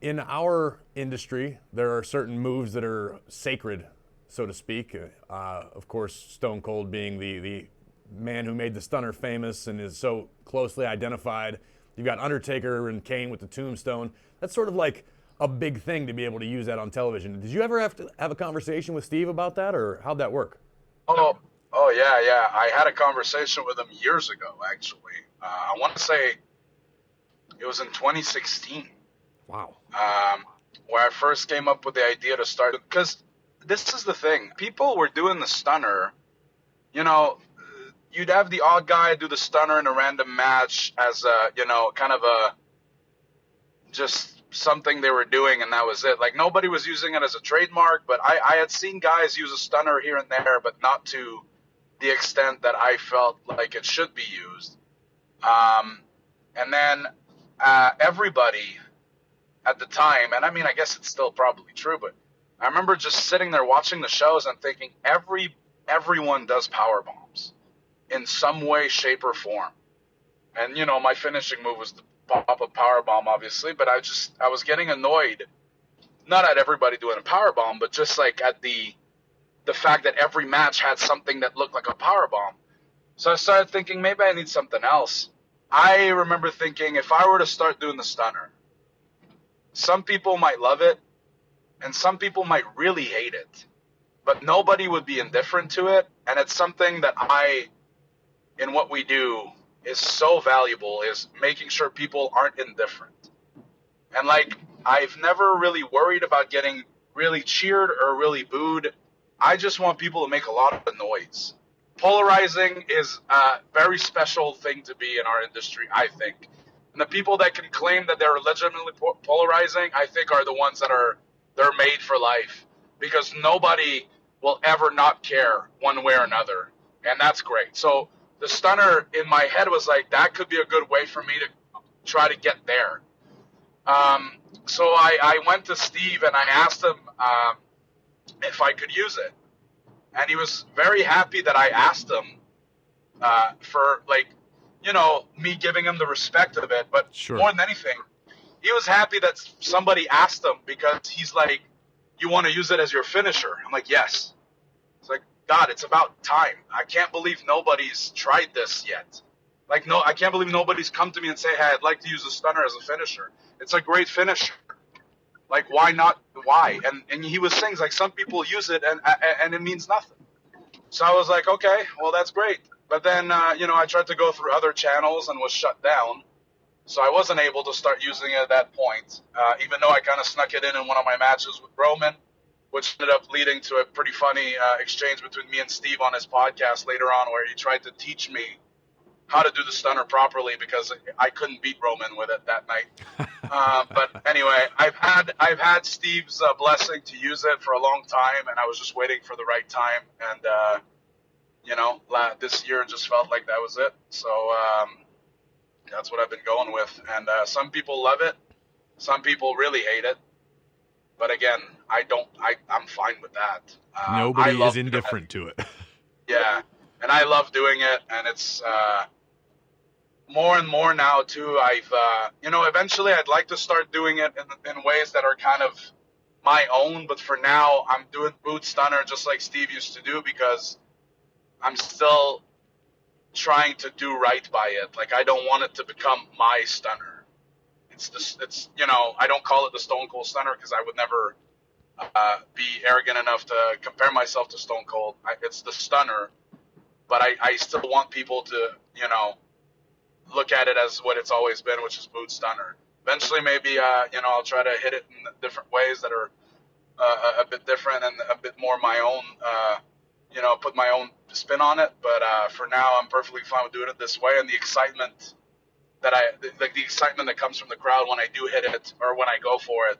In our industry, there are certain moves that are sacred, so to speak. Of course, Stone Cold being the man who made the Stunner famous and is so closely identified. You've got Undertaker and Kane with the Tombstone. That's sort of like a big thing to be able to use that on television. Did you ever have to have a conversation with Steve about that, or how'd that work? Oh yeah. I had a conversation with him years ago, actually. I want to say it was in 2016, Wow. where I first came up with the idea to start. Because this is the thing, people were doing the stunner. You know, you'd have the odd guy do the stunner in a random match as a, kind of a just something they were doing, and that was it. Like nobody was using it as a trademark, but I had seen guys use a stunner here and there, but not to the extent that I felt like it should be used. And then everybody at the time, and I mean, I guess it's still probably true, but I remember just sitting there watching the shows and thinking everyone does power bombs in some way, shape, or form. And my finishing move was the pop up power bomb, obviously, but I was getting annoyed, not at everybody doing a power bomb, but just like at the fact that every match had something that looked like a power bomb. So I started thinking maybe I need something else. I remember thinking if I were to start doing the stunner, some people might love it and some people might really hate it, but nobody would be indifferent to it. And it's something that in what we do, is so valuable, is making sure people aren't indifferent. And like, I've never really worried about getting really cheered or really booed. I just want people to make a lot of noise. Polarizing is a very special thing to be in our industry, I think. And the people that can claim that they're legitimately polarizing, I think, are the ones that they're made for life, because nobody will ever not care one way or another, and that's great. So the stunner in my head was like, that could be a good way for me to try to get there. So I went to Steve and I asked him if I could use it, and he was very happy that I asked him for like, me giving him the respect of it. But Sure. more than anything, he was happy that somebody asked him, because he's like, you want to use it as your finisher? I'm like, yes. It's like, God, it's about time. I can't believe nobody's tried this yet. Like, no, I can't believe nobody's come to me and say, hey, I'd like to use a stunner as a finisher. It's a great finisher. Like, why not? Why? And he was saying, like, some people use it and it means nothing. So I was like, okay, well, that's great. But then, I tried to go through other channels and was shut down. So I wasn't able to start using it at that point, even though I kind of snuck it in one of my matches with Roman, which ended up leading to a pretty funny exchange between me and Steve on his podcast later on, where he tried to teach me how to do the stunner properly, because I couldn't beat Roman with it that night. But anyway, I've had Steve's blessing to use it for a long time, and I was just waiting for the right time. And this year just felt like that was it. So that's what I've been going with. And some people love it, some people really hate it. But again, I'm fine with that. I Nobody is love indifferent to it. Yeah, and I love doing it, and it's more and more now too. Eventually I'd like to start doing it in ways that are kind of my own, but for now I'm doing boot stunner just like Steve used to do, because I'm still trying to do right by it. Like, I don't want it to become my stunner. I don't call it the Stone Cold Stunner, because I would never be arrogant enough to compare myself to Stone Cold. It's the stunner, but I still want people to, look at it as what it's always been, which is boot stunner. Eventually, maybe, I'll try to hit it in different ways that are a bit different and a bit more my own, put my own spin on it. But for now, I'm perfectly fine with doing it this way. And the excitement the excitement that comes from the crowd when I do hit it or when I go for it,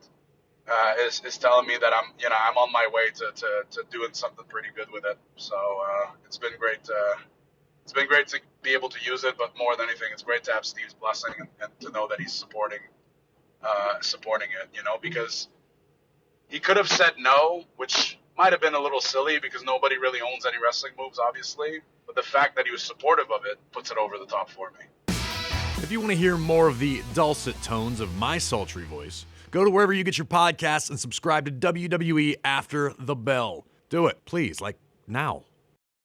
is telling me that I'm on my way to doing something pretty good with it. So it's been great. It's been great to be able to use it, but more than anything, it's great to have Steve's blessing and to know that he's supporting it. Because he could have said no, which might have been a little silly, because nobody really owns any wrestling moves, obviously. But the fact that he was supportive of it puts it over the top for me. If you want to hear more of the dulcet tones of my sultry voice, Go to wherever you get your podcasts and subscribe to WWE After the Bell. Do it, please, like now.